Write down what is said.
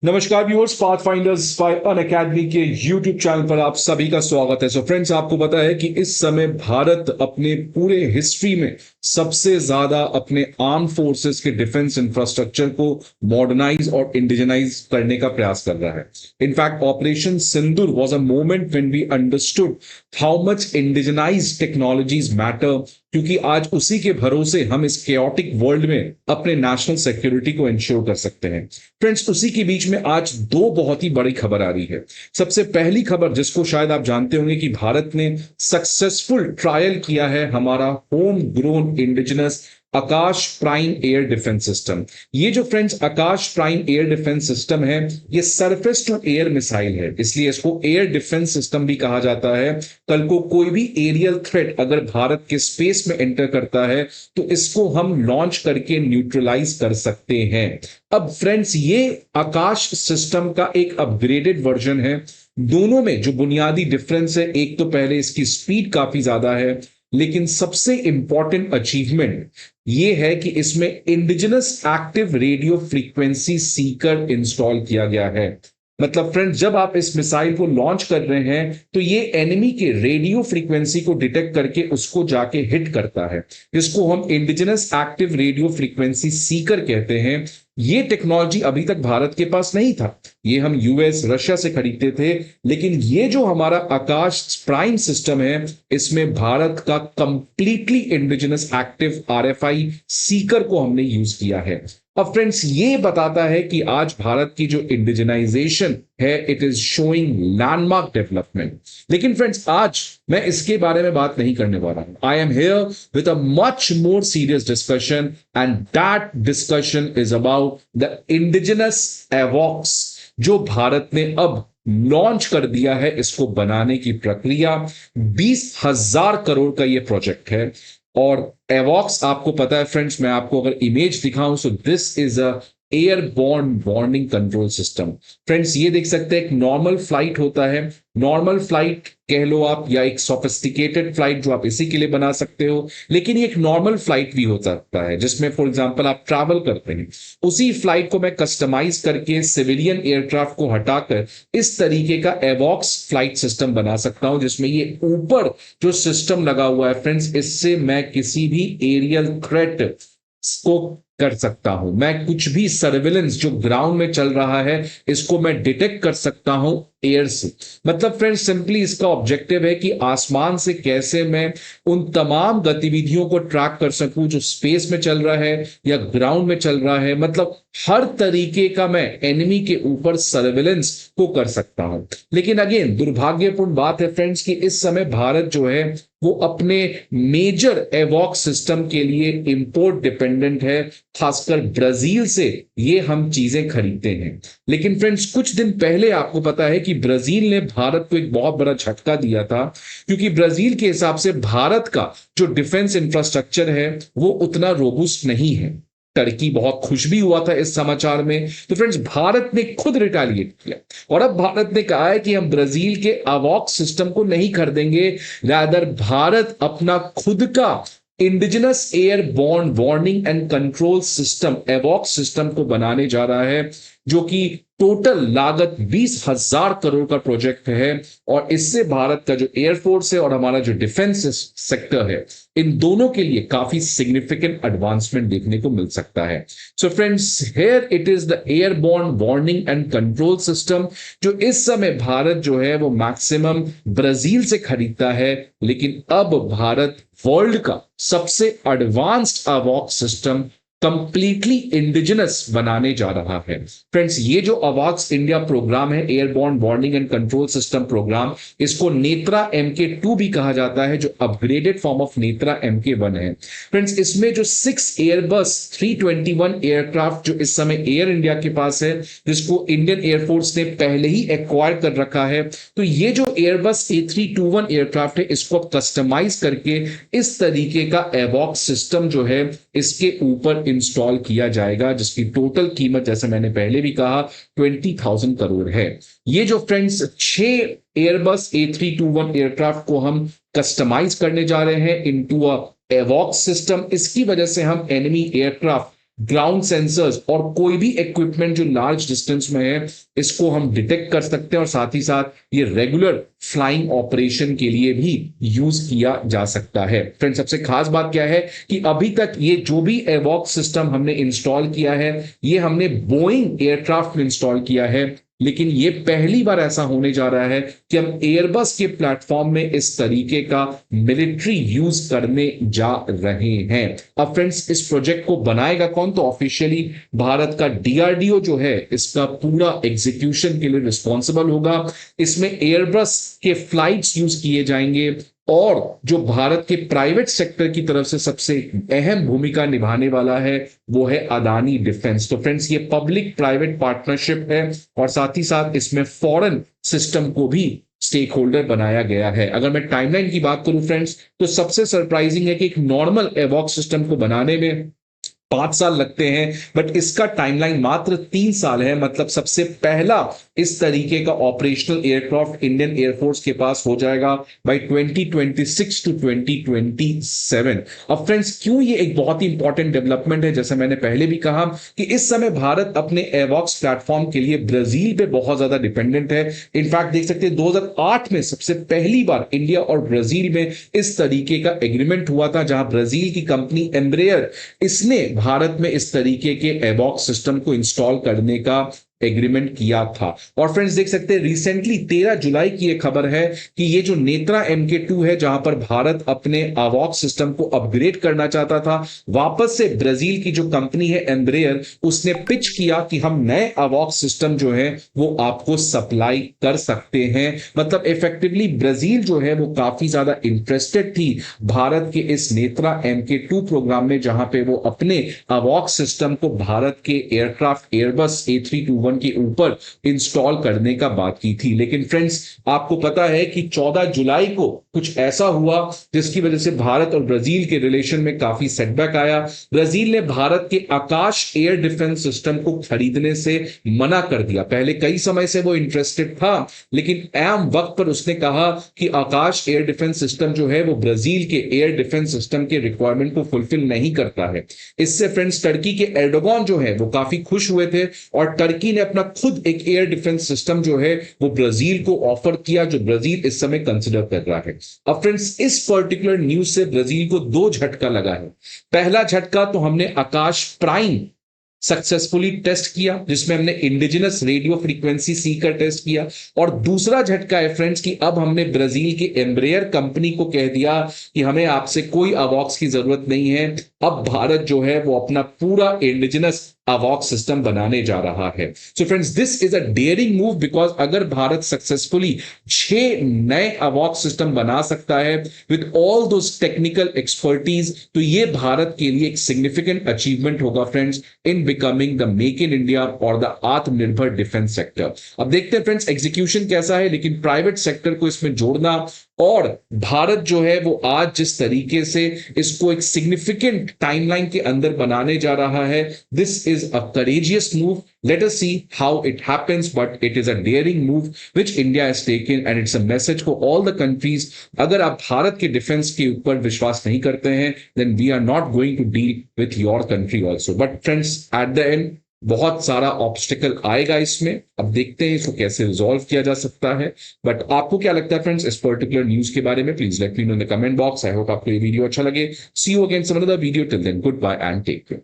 नमस्कार viewers, Pathfinders spy Unacademy के YouTube channel पर आप सभी का स्वागत है। सो फ्रेंड्स, आपको पता है कि इस समय भारत अपने पूरे हिस्ट्री में सबसे ज्यादा अपने आर्म फोर्सेस के डिफेंस इंफ्रास्ट्रक्चर को मॉडर्नाइज और इंडिजनाइज करने का प्रयास कर रहा है। In fact operation Sindoor was a moment when we understood how much indigenise technologies matter, क्योंकि आज उसी के भरोसे हम इस केओटिक वर्ल्ड में अपने नेशनल सिक्योरिटी को इंश्योर कर सकते हैं। फ्रेंड्स, उसी के बीच में आज दो बहुत ही बड़ी खबर आ रही है। सबसे पहली खबर, जिसको शायद आप जानते होंगे, कि भारत ने सक्सेसफुल ट्रायल किया है हमारा होम ग्रोन इंडिजिनस आकाश प्राइम एयर डिफेंस सिस्टम। ये जो फ्रेंड्स आकाश प्राइम एयर डिफेंस सिस्टम है, ये सरफेस टू एयर मिसाइल है, इसलिए इसको एयर डिफेंस सिस्टम भी कहा जाता है। कल को कोई भी एरियल थ्रेट अगर भारत के स्पेस में एंटर करता है तो इसको हम लॉन्च करके न्यूट्रलाइज कर सकते हैं। अब फ्रेंड्स, ये आकाश सिस्टम का एक अपग्रेडेड वर्जन है। दोनों में जो बुनियादी डिफरेंस है, एक तो पहले इसकी स्पीड काफी ज्यादा है, लेकिन सबसे इंपॉर्टेंट अचीवमेंट ये है कि इसमें indigenous active radio frequency Sikar install किया गया है। मतलब फ्रेंड्स, जब आप इस मिसाइल को लॉन्च कर रहे हैं तो ये एनिमी के रेडियो फ्रीक्वेंसी को डिटेक्ट करके उसको जाके हिट करता है, जिसको हम indigenous active radio frequency Sikar कहते हैं। ये टेक्नोलॉजी अभी तक भारत के पास नहीं था, ये हम यूएस रशिया से खरीदते थे, लेकिन ये जो हमारा आकाश प्राइम सिस्टम है, इसमें भारत का completely indigenous active RFI Sikar को हमने यूज किया है। अब फ्रेंड्स, ये बताता है कि आज भारत की जो इंडिजिनाइजेशन है, it is showing landmark development. लेकिन फ्रेंड्स, आज मैं इसके बारे में बात नहीं करने वाला हूं। I am here with a much more serious discussion, and that discussion is about the indigenous एवॉक्स, जो भारत ने अब लॉन्च कर दिया है। इसको बनाने की प्रक्रिया 20,000 करोड़ का ये प्रोजेक्ट है। और एवॉक्स, आपको पता है फ्रेंड्स, मैं आपको अगर इमेज दिखाऊं, so this is a airborne warning control system. Friends, ये देख सकते हैं, एक नॉर्मल फ्लाइट होता है, नॉर्मल फ्लाइट कह लो आप, या एक सोफिस्टिकेटेड फ्लाइट जो आप इसी के लिए बना सकते हो, लेकिन ये एक नॉर्मल फ्लाइट भी हो सकता है जिसमें फॉर एग्जांपल आप ट्रैवल करते हैं। उसी फ्लाइट को मैं कस्टमाइज करके सिविलियन एयरक्राफ्ट को हटाकर इस तरीके का एवॉक्स फ्लाइट सिस्टम बना सकता हूं, जिसमें ये ऊपर जो सिस्टम लगा हुआ है फ्रेंड्स, इससे मैं किसी भी एरियल थ्रेट को कर सकता हूं। मैं कुछ भी सर्विलेंस जो ग्राउंड में चल रहा है, इसको मैं डिटेक्ट कर सकता हूं एयर से। मतलब फ्रेंड्स, सिंपली इसका ऑब्जेक्टिव है कि आसमान से कैसे मैं उन तमाम गतिविधियों को ट्रैक कर सकूं जो स्पेस में चल रहा है या ग्राउंड में चल रहा है। मतलब हर तरीके का मैं एनिमी के ऊपर सर्विलेंस को कर सकता हूं। लेकिन अगेन, दुर्भाग्यपूर्ण बात है फ्रेंड्स कि इस समय भारत जो है वो अपने मेजर एवॉक्स सिस्टम के लिए इंपोर्ट डिपेंडेंट है, खासकर ब्राजील से ये हम चीजें खरीदते हैं। लेकिन फ्रेंड्स, कुछ दिन पहले आपको पता है कि ब्राजील ने भारत को एक बहुत बड़ा झटका दिया था, क्योंकि ब्राजील के हिसाब से भारत का जो डिफेंस इंफ्रास्ट्रक्चर है वो उतना रोबुस्ट नहीं है। टर्की बहुत खुश भी हुआ था इस समाचार में। तो फ्रेंड्स, भारत ने खुद रिटेलिएट किया और अब भारत ने कहा है कि हम ब्राजील के अवॉक्स सिस्टम को नहीं खरीदेंगे, रादर भारत अपना खुद का indigenous airborne warning and control system एवॉक्स सिस्टम को बनाने जा रहा है, जो कि टोटल लागत 20,000 करोड़ का प्रोजेक्ट है। और इससे भारत का जो एयरफोर्स है और हमारा जो डिफेंस सेक्टर है, इन दोनों के लिए काफी सिग्निफिकेंट एडवांसमेंट देखने को मिल सकता है। So friends, here it is the airborne warning and control system, जो इस समय भारत जो है वो मैक्सिमम ब्राजील से खरीदता है। लेकिन अब भारत वर्ल्ड का सबसे एडवांस्ड अवॉक्स सिस्टम कंप्लीटली इंडिजिनस बनाने जा रहा है। फ्रेंड्स, ये जो अवॉक्स इंडिया प्रोग्राम है, airborne warning and control system program, इसको नेत्रा MK2 भी कहा जाता है, जो upgraded form of Netra MK1 है। फ्रेंड्स, इसमें जो 6 एयरबस 321 एयरक्राफ्ट जो इस समय एयर इंडिया के पास है, जिसको इंडियन एयरफोर्स ने पहले ही एक्वायर कर रखा है, तो ये जो एयरबस A321 एयरक्राफ्ट है, इसको कस्टमाइज करके इस तरीके का एवॉक्स सिस्टम जो है इसके ऊपर इंस्टॉल किया जाएगा, जिसकी टोटल कीमत, जैसे मैंने पहले भी कहा, 20,000 करोड़ है। ये जो फ्रेंड्स 6 एयरबस A321 एयरक्राफ्ट को हम कस्टमाइज करने जा रहे हैं इनटू अ एवॉक्स सिस्टम, इसकी वजह से हम एनिमी एयरक्राफ्ट ग्राउंड सेंसर्स और कोई भी इक्विपमेंट जो लार्ज डिस्टेंस में है, इसको हम डिटेक्ट कर सकते हैं और साथ ही साथ ये रेगुलर फ्लाइंग ऑपरेशन के लिए भी यूज किया जा सकता है। फ्रेंड्स, सबसे खास बात क्या है कि अभी तक ये जो भी एवॉक सिस्टम हमने इंस्टॉल किया है, ये हमने बोइंग एयरक्राफ्ट में इंस्टॉल किया है, लेकिन ये पहली बार ऐसा होने जा रहा है कि हम एयरबस के प्लेटफॉर्म में इस तरीके का मिलिट्री यूज करने जा रहे हैं। अब फ्रेंड्स, इस प्रोजेक्ट को बनाएगा कौन? तो ऑफिशियली भारत का डीआरडीओ जो है इसका पूरा एग्जीक्यूशन के लिए रिस्पॉन्सिबल होगा। इसमें एयरबस के फ्लाइट्स यूज किए जाएंगे और जो भारत के प्राइवेट सेक्टर की तरफ से सबसे अहम भूमिका निभाने वाला है वो है अदानी डिफेंस। तो फ्रेंड्स, ये पब्लिक प्राइवेट पार्टनरशिप है और साथ ही साथ इसमें फॉरेन सिस्टम को भी स्टेक होल्डर बनाया गया है। अगर मैं टाइमलाइन की बात करूं फ्रेंड्स, तो सबसे सरप्राइजिंग है कि एक नॉर्मल एवॉक सिस्टम को बनाने में 5 साल लगते हैं, बट इसका टाइमलाइन मात्र 3 साल है। मतलब सबसे पहला इस तरीके का ऑपरेशनल एयरक्राफ्ट इंडियन एयरफोर्स के पास हो जाएगा बाय 2026 टू 2027। अब फ्रेंड्स, क्यों ये एक बहुत ही इंपॉर्टेंट डेवलपमेंट है? जैसे मैंने पहले भी कहा कि इस समय भारत अपने एवॉक्स प्लेटफॉर्म के लिए ब्राजील पे बहुत ज्यादा डिपेंडेंट है। इनफैक्ट देख सकते हैं 2008 में सबसे पहली बार इंडिया और ब्राजील में इस तरीके का एग्रीमेंट हुआ था, जहां ब्राजील की कंपनी एम्ब्रेयर इसने भारत में इस तरीके के एवॉक सिस्टम को इंस्टॉल करने का एग्रीमेंट किया था। और फ्रेंड्स, देख सकते हैं रिसेंटली 13 जुलाई की यह खबर है कि ये जो नेत्रा MK2 है, जहां पर भारत अपने अवॉक सिस्टम को अपग्रेड करना चाहता था, वापस से ब्राजील की जो कंपनी है एम्ब्रेयर, उसने पिच किया कि हम नए अवॉक सिस्टम जो है वो आपको सप्लाई कर सकते हैं। मतलब इफेक्टिवली ब्राजील जो है वो काफी ज्यादा इंटरेस्टेड थी भारत के इस नेत्रा MK2 प्रोग्राम में, जहां पे वो अपने अवॉक सिस्टम को भारत के एयरक्राफ्ट एयरबस A321 के ऊपर इंस्टॉल करने का बात की थी। लेकिन फ्रेंड्स, आपको पता है कि 14 जुलाई को कुछ ऐसा हुआ जिसकी वजह से भारत और ब्राजील के रिलेशन में काफी सेटबैक आया। ब्राजील ने भारत के आकाश एयर डिफेंस सिस्टम को खरीदने से मना कर दिया। पहले कई समय से वो इंटरेस्टेड था, लेकिन ऐन वक्त पर उसने कहा कि आकाश एयर डिफेंस सिस्टम जो है वो ब्राजील के एयर डिफेंस सिस्टम के रिक्वायरमेंट को फुलफिल नहीं करता है। इससे फ्रेंड्स, टर्की के एर्डोगन जो है वो काफी खुश हुए थे और टर्की ने अपना खुद एक एयर डिफेंस सिस्टम जो है वो ब्राजील को ऑफर किया, जो ब्राजील इस समय कंसिडर कर रहा है। अब फ्रेंड्स, इस पर्टिकुलर न्यूज से ब्राजील को 2 झटका लगा है। पहला झटका तो हमने आकाश प्राइम सक्सेसफुली टेस्ट किया, जिसमें हमने इंडिजिनस रेडियो फ्रीक्वेंसी सी का टेस्ट किया। और दूसरा झटका है फ्रेंड्स कि अब हमने ब्राजील के एम्ब्रेयर कंपनी को कह दिया कि हमें आपसे कोई अवॉक्स की जरूरत नहीं है। अब भारत जो है वो अपना पूरा इंडिजिनस अवॉक्स सिस्टम बनाने जा रहा है। So friends, this is a dairying move, because अगर भारत सक्सेसफुली 6 नए अवॉक्स सिस्टम बना सकता है with all those technical expertise, तो ये भारत के लिए एक सिग्निफिकेंट अचीवमेंट होगा friends in becoming the make in India और द आत्मनिर्भर डिफेंस सेक्टर। अब देखते हैं फ्रेंड्स एग्जीक्यूशन कैसा है, लेकिन प्राइवेट सेक्टर को इसमें जोड़ना और भारत जो है वो आज जिस तरीके से इसको एक सिग्निफिकेंट टाइमलाइन के अंदर बनाने जा रहा है, this is a courageous move. Let us see how it happens, but it is a daring move which India has taken and it's a message for all the countries. अगर आप भारत के defence के ऊपर विश्वास नहीं करते हैं, then we are not going to deal with your country also. But friends, at the end, बहुत सारा ऑब्स्टिकल आएगा इसमें। अब देखते हैं इसको कैसे रिजॉल्व किया जा सकता है। बट आपको क्या लगता है फ्रेंड्स इस पर्टिकुलर न्यूज के बारे में? Please let me know in the comment box. I hope आपको ये वीडियो अच्छा लगे। See you again some another video. Till then, goodbye and take care.